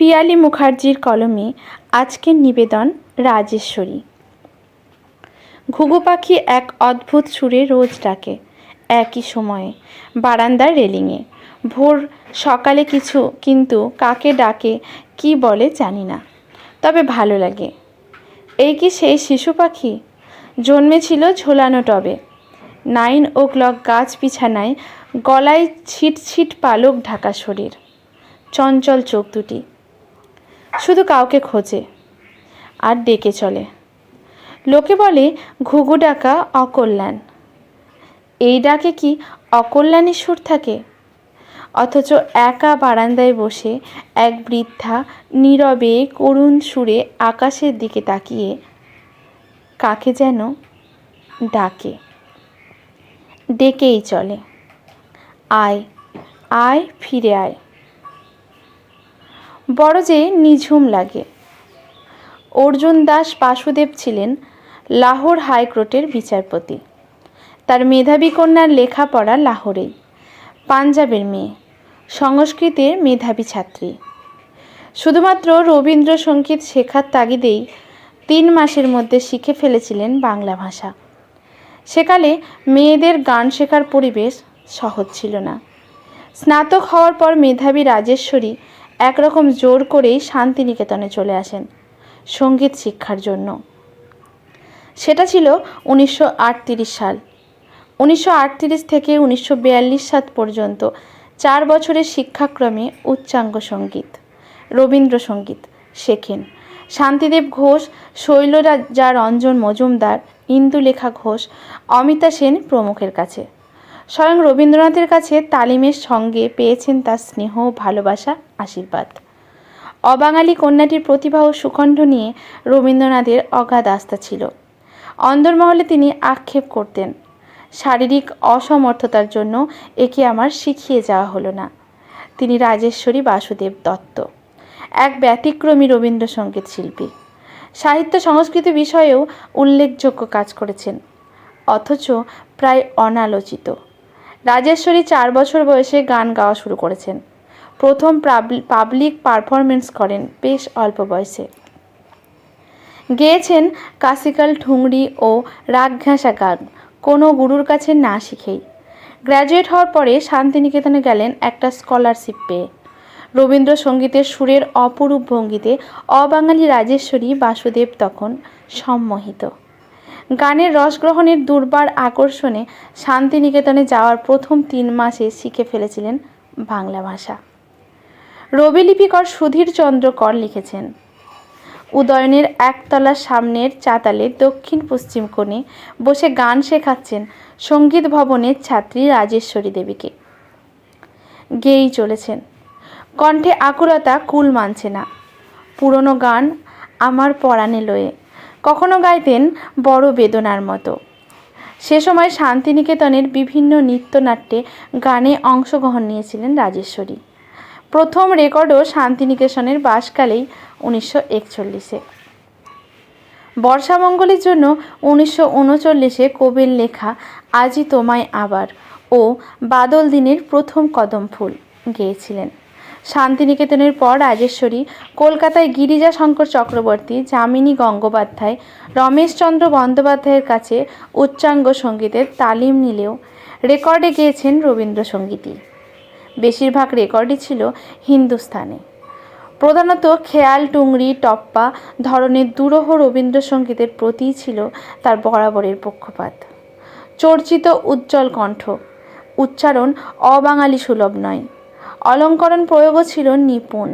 পিয়ালি মুখার্জির কলমে আজকের নিবেদন রাজেশ্বরী। ঘুঘু পাখি এক অদ্ভুত সুরে রোজ ডাকে একই সময়ে বারান্দার রেলিংয়ে। ভোর সকালে কিন্তু কাকে ডাকে কি বলে জানি না, তবে ভালো লাগে। এই কি সেই শিশু পাখি জন্মেছিল ঝোলানো টবে, 9 o'clock গাছ বিছানায়, গলায় ছিট ছিট পালক ঢাকা শরীর, চঞ্চল চোখ দুটি, শুধু কাউকে খোঁজে আর ডেকে চলে। লোকে বলে ঘুঘু ডাকা অকল্যাণ। এই ডাকে কি অকল্যাণী সুর থাকে? অথচ একা বারান্দায় বসে এক বৃদ্ধা নীরবে করুণ সুরে আকাশের দিকে তাকিয়ে কাকে যেন ডাকে, ডেকেই চলে, আয় আয় ফিরে আয়। বড় যে নিঝুম লাগে। অর্জুন দাস বাসুদেব ছিলেন লাহোর হাইকোর্টের বিচারপতি। তার মেধাবী কন্যার লেখাপড়া লাহোরেই। পাঞ্জাবের মেয়ে, সংস্কৃতের মেধাবী ছাত্রী। শুধুমাত্র রবীন্দ্রসঙ্গীত শেখার তাগিদেই 3 মাসের মধ্যে শিখে ফেলেছিলেন বাংলা ভাষা। সেকালে মেয়েদের গান শেখার পরিবেশ সহজ ছিল না। স্নাতক হওয়ার পর মেধাবী রাজেশ্বরী একরকম জোর করেই শান্তিনিকেতনে চলে আসেন সঙ্গীত শিক্ষার জন্য। সেটা ছিল 1938 সাল। 1938 থেকে 1942 সাল পর্যন্ত 4 বছরের শিক্ষাক্রমে উচ্চাঙ্গ সঙ্গীত, রবীন্দ্রসঙ্গীত শেখেন শান্তিদেব ঘোষ, শৈলজা রঞ্জন মজুমদার, ইন্দুলেখা ঘোষ, অমিতা সেন প্রমুখের কাছে। স্বয়ং রবীন্দ্রনাথের কাছে তালিমের সঙ্গে পেয়েছেন তার স্নেহ, ভালোবাসা, আশীর্বাদ। অবাঙালি কন্যাটির প্রতিভা ও সুকণ্ঠ নিয়ে রবীন্দ্রনাথের অগাধ আস্থা ছিল। অন্দরমহলে তিনি আক্ষেপ করতেন, শারীরিক অসমর্থতার জন্য একে আমার শিখিয়ে যাওয়া হলো না। তিনি রাজেশ্বরী বাসুদেব দত্ত, এক ব্যতিক্রমী রবীন্দ্রসঙ্গীত শিল্পী। সাহিত্য সংস্কৃতি বিষয়েও উল্লেখযোগ্য কাজ করেছেন, অথচ প্রায় অনালোচিত। রাজেশ্বরী 4 বছর বয়সে গান গাওয়া শুরু করেছেন। প্রথম পাবলিক পারফরমেন্স করেন বেশ অল্প বয়সে। গেয়েছেন ক্লাসিক্যাল, ঠুংরি ও রাগঘেঁষা গান, কোনো গুরুর কাছে না শিখেই। গ্র্যাজুয়েট হওয়ার পরে শান্তিনিকেতনে গেলেন একটা স্কলারশিপ পেয়ে। রবীন্দ্রসঙ্গীতের সুরের অপরূপ ভঙ্গিতে অবাঙালি রাজেশ্বরী বাসুদেব তখন সম্মোহিত। গানের রসগ্রহণের দুর্বার আকর্ষণে শান্তিনিকেতনে যাওয়ার প্রথম 3 মাসে শিখে ফেলেছিলেন বাংলা ভাষা। রবিলিপিকর সুধীর চন্দ্র কর লিখেছেন, উদয়নের একতলার সামনের চাতালে দক্ষিণ পশ্চিম কোণে বসে গান শেখাচ্ছেন সঙ্গীত ভবনের ছাত্রী রাজেশ্বরী দেবীকে। গেয়েই চলেছেন, কণ্ঠে আকুলতা কুল মানছে না। পুরনো গান আমার পরাণে লয়ে কখনো গাইতেন বড় বেদনার মতো। সে সময় শান্তিনিকেতনের বিভিন্ন নৃত্যনাট্যে গানে অংশগ্রহণ নিয়েছিলেন রাজেশ্বরী। প্রথম রেকর্ডও শান্তিনিকেতনের বাসকালেই 1941-এ। বর্ষামঙ্গলের জন্য 1939-এ কবির লেখা আজি তোমায় আবার ও বাদল দিনের প্রথম কদম ফুল গেয়েছিলেন। শান্তিনিকেতনের পর রাজেশ্বরী কলকাতায় গিরিজা শঙ্কর চক্রবর্তী, যামিনী গঙ্গোপাধ্যায়, রমেশচন্দ্র বন্দ্যোপাধ্যায়ের কাছে উচ্চাঙ্গ সঙ্গীতের তালিম নিলেও রেকর্ডে গেয়েছেন রবীন্দ্রসঙ্গীতই। বেশিরভাগ রেকর্ডই ছিল হিন্দুস্তানে। প্রধানত খেয়াল, টুংরি, টপ্পা ধরনের দুরূহ রবীন্দ্রসঙ্গীতের প্রতিই ছিল তার বরাবরের পক্ষপাত। চর্চিত উজ্জ্বল কণ্ঠ, উচ্চারণ অবাঙালি সুলভ নয়। অলঙ্করণ প্রয়োগও ছিল নিপুণ।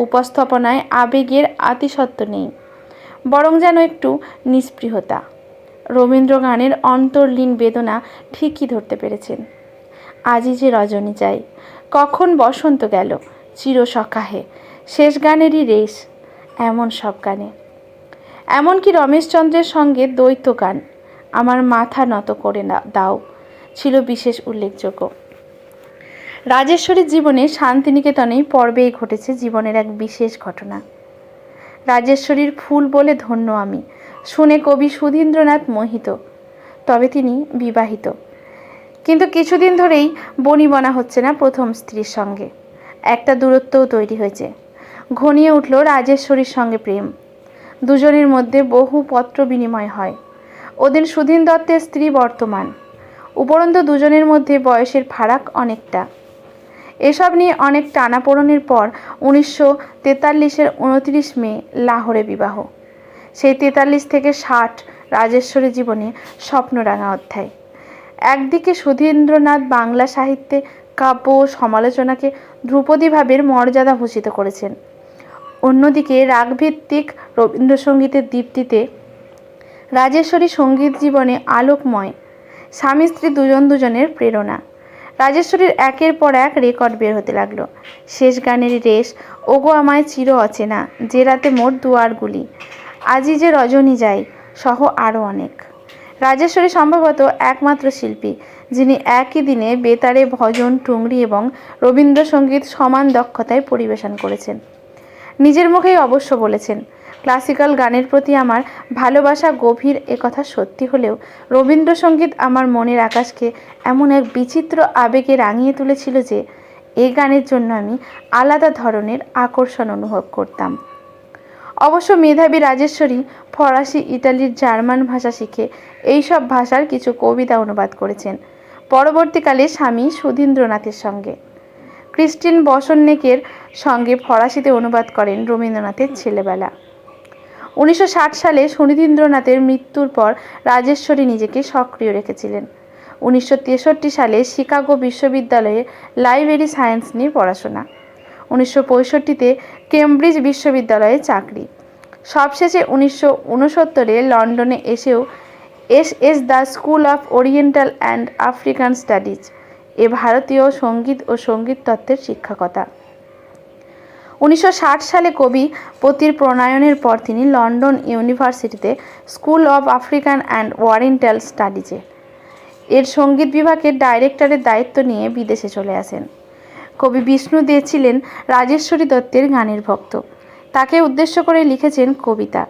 উপস্থাপনায় আবেগের আতিশয্য নেই, বরং যেন একটু নিস্পৃহতা। রবীন্দ্র গানের অন্তর্লীন বেদনা ঠিকই ধরতে পেরেছেন। আজই যে রজনী চাই, কখন বসন্ত গেল, চিরসখাহে, শেষ গানেরই রেশ, এমন সব গানে। এমনকি রমেশচন্দ্রের সঙ্গে দ্বৈত গান আমার মাথা নত করে দাও ছিল বিশেষ উল্লেখযোগ্য। রাজেশ্বরীর জীবনে শান্তিনিকেতনেই পর্বেই ঘটেছে জীবনের এক বিশেষ ঘটনা। রাজেশ্বরীর ফুল বলে ধন্য আমি শুনে কবি সুধীন্দ্রনাথ মোহিত। তবে তিনি বিবাহিত, কিন্তু কিছুদিন ধরেই বনিবনা হচ্ছে না প্রথম স্ত্রীর সঙ্গে। একটা দূরত্বও তৈরি হয়েছে। ঘনিয়ে উঠল রাজেশ্বরীর সঙ্গে প্রেম। দুজনের মধ্যে বহু পত্র বিনিময় হয়। ওদিন সুধীন দত্তের স্ত্রী বর্তমান। উপরন্তু দুজনের মধ্যে বয়সের ফারাক অনেকটা। এসব নিয়ে অনেক টানাপোড়েনের পর 1943-এর 29 মে লাহোরে বিবাহ। সেই 43 থেকে 60 রাজেশ্বরী জীবনে স্বপ্নরাঙা অধ্যায়। একদিকে সুধীন্দ্রনাথ বাংলা সাহিত্যে কাব্য ও সমালোচনাকে ধ্রুপদী ভাবের মর্যাদা ভূষিত করেছেন। অন্যদিকে রাগভিত্তিক রবীন্দ্রসঙ্গীতের দীপ্তিতে রাজেশ্বরী সঙ্গীত জীবনে আলোকময়। স্বামী স্ত্রী দুজনের প্রেরণা। রাজেশ্বরীর একের পর এক রেকর্ড বের হতে লাগলো। শেষ গানের রেশ, ওগো আমায় চির অচেনা, যে রাতে মোর দুয়ারগুলি, আজি যে রজনী যায় সহ আরও অনেক। রাজেশ্বরী সম্ভবত একমাত্র শিল্পী যিনি একই দিনে বেতারে ভজন, টুংরি এবং রবীন্দ্রসঙ্গীত সমান দক্ষতায় পরিবেশন করেছেন। নিজের মুখেই অবশ্য বলেছেন, ক্লাসিক্যাল গানের প্রতি আমার ভালোবাসা গভীর, একথা সত্যি হলেও রবীন্দ্রসঙ্গীত আমার মনের আকাশকে এমন এক বিচিত্র আবেগে রাঙিয়ে তুলেছিল যে এই গানের জন্য আমি আলাদা ধরনের আকর্ষণ অনুভব করতাম। অবশ্য মেধাবী রাজেশ্বরী ফরাসি, ইটালির, জার্মান ভাষা শিখে এইসব ভাষার কিছু কবিতা অনুবাদ করেছেন পরবর্তীকালে স্বামী সুধীন্দ্রনাথের সঙ্গে। ক্রিস্টিন বসন্নেকের সঙ্গে ফরাসিতে অনুবাদ করেন রবীন্দ্রনাথের ছেলেবেলা। 1960 সালে সুধীন্দ্রনাথের মৃত্যুর পর রাজেশ্বরী নিজেকে সক্রিয় রেখেছিলেন। 1963 সালে শিকাগো বিশ্ববিদ্যালয়ে লাইব্রেরি সায়েন্স নিয়ে পড়াশোনা। 1965-তে কেমব্রিজ বিশ্ববিদ্যালয়ে চাকরি। সবশেষে 1969-এ লন্ডনে এসেও এস the school of oriental and African studies এ ভারতীয় সঙ্গীত ও সঙ্গীত তত্ত্বের শিক্ষকতা। 1960 সালে কবি পতির প্রণয়নের পর তিনি লন্ডন ইউনিভার্সিটিতে school of African and oriental স্টাডিজে এর সঙ্গীত বিভাগের ডাইরেক্টরের দায়িত্ব নিয়ে বিদেশে চলে আসেন। কবি বিষ্ণু দে ছিলেন রাজেশ্বরী দত্তের গানের ভক্ত। তাকে উদ্দেশ্য করে লিখেছেন কবিতা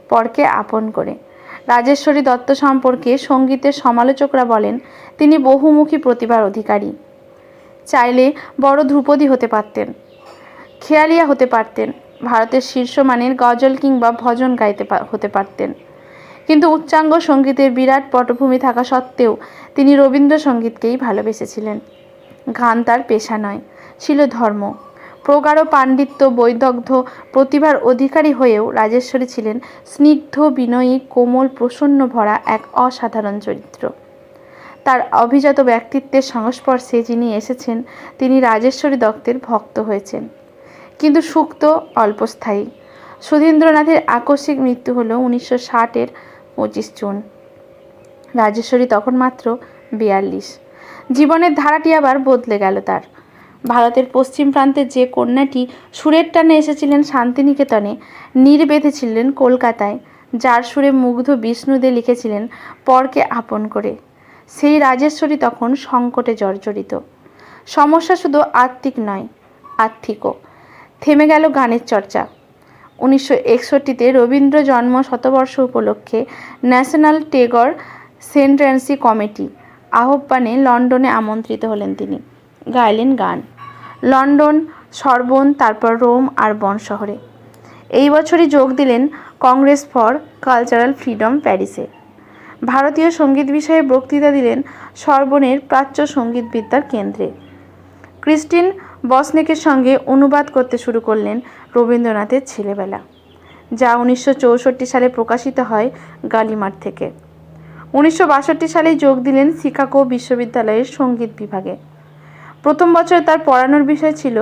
পরকে আপন করে। রাজেশ্বরী দত্ত সম্পর্কে সঙ্গীতের সমালোচকরা বলেন, তিনি বহুমুখী প্রতিভার অধিকারী। চাইলে বড় ধ্রুপদী হতে পারতেন, খেয়ালিয়া হতে পারতেন, ভারতের শীর্ষমানের গজল কিংবা ভজন গাইতে হতে পারতেন। কিন্তু উচ্চাঙ্গ সঙ্গীতের বিরাট পটভূমি থাকা সত্ত্বেও তিনি রবীন্দ্রসঙ্গীতকেই ভালোবেসেছিলেন। গান তার পেশা নয়, ছিল ধর্ম। প্রগাঢ় পাণ্ডিত্য, বৈদগ্ধ্য প্রতিভার অধিকারী হয়েও রাজেশ্বরী ছিলেন স্নিগ্ধ, বিনয়ী, কোমল, প্রসন্ন ভরা এক অসাধারণ চরিত্র। তার অভিজাত ব্যক্তিত্বের সংস্পর্শে যিনি এসেছেন তিনি রাজেশ্বরী দত্তের ভক্ত হয়েছেন। কিন্তু সুক্ত অল্পস্থায়ী। সুধীন্দ্রনাথের আকস্মিক মৃত্যু হল 1960-এর 25 জুন। রাজেশ্বরী তখন মাত্র 42। জীবনের ধারাটি আবার বদলে গেল তার। ভারতের পশ্চিম প্রান্তের যে কন্যাটি সুরের টানে এসেছিলেন শান্তিনিকেতনে, নীড় বেঁধেছিলেন কলকাতায়, যার সুরে মুগ্ধ বিষ্ণু দে লিখেছিলেন পরকে আপন করে, সেই রাজেশ্বরী তখন সংকটে জর্জরিত। সমস্যা শুধু আত্মিক নয়, আর্থিকও। থেমে গেল গানের চর্চা। 1961-তে রবীন্দ্র জন্ম শতবর্ষ উপলক্ষে ন্যাশনাল টেগর সেন্টেন্সি কমিটি আহ্বানে লন্ডনে আমন্ত্রিত হলেন তিনি। গাইলেন গান লন্ডন, সরবোন, তারপর রোম আর বন শহরে। এই বছরই যোগ দিলেন কংগ্রেস ফর কালচারাল ফ্রিডম প্যারিসে। ভারতীয় সঙ্গীত বিষয়ে বক্তৃতা দিলেন সরবোনের প্রাচ্য সঙ্গীতবিদ্যার কেন্দ্রে। ক্রিস্টিন বসনেকের সঙ্গে অনুবাদ করতে শুরু করলেন রবীন্দ্রনাথের ছেলেবেলা, যা 1964 সালে প্রকাশিত হয় গালিমার থেকে। 1962 সালে যোগ দিলেন শিকাগো বিশ্ববিদ্যালয়ের সঙ্গীত বিভাগে। প্রথম বছর তার পড়ানোর বিষয় ছিল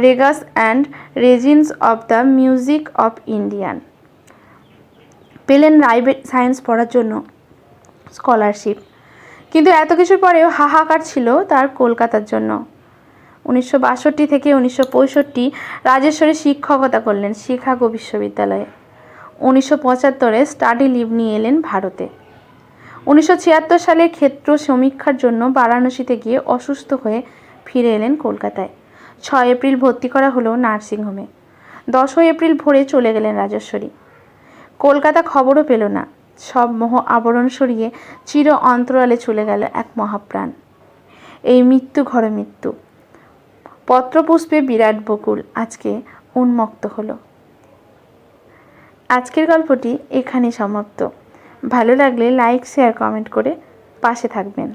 ragas and raginis of the music of Indian. পেলেন লাইব্রেরি সায়েন্স পড়ার জন্য স্কলারশিপ। কিন্তু এত কিছুর পরেও হাহাকার ছিল তার কলকাতার জন্য। 1962 থেকে 1965 রাজেশ্বরী শিক্ষকতা করলেন শিকাগো বিশ্ববিদ্যালয়ে। 1975-এ স্টাডি লিভ নিয়ে এলেন ভারতে। 1976 সালে ক্ষেত্র সমীক্ষার জন্য বারাণসীতে গিয়ে অসুস্থ হয়ে ফিরে এলেন কলকাতায়। 6 এপ্রিল ভর্তি করা হলো নার্সিংহোমে। 10 এপ্রিল ভোরে চলে গেলেন রাজেশ্বরী। কলকাতা খবরও পেল না। সব মোহ আবরণ সরিয়ে চির অন্তরালে চলে গেল এক মহাপ্রাণ। এই মৃত্যু ঘর মৃত্যু। পত্রপুষ্পে বিরাট বকুল আজকে উন্মুক্ত হলো। আজকের গল্পটি এখানেই সমাপ্ত। ভালো লাগলে লাইক, শেয়ার, কমেন্ট করে পাশে থাকবেন।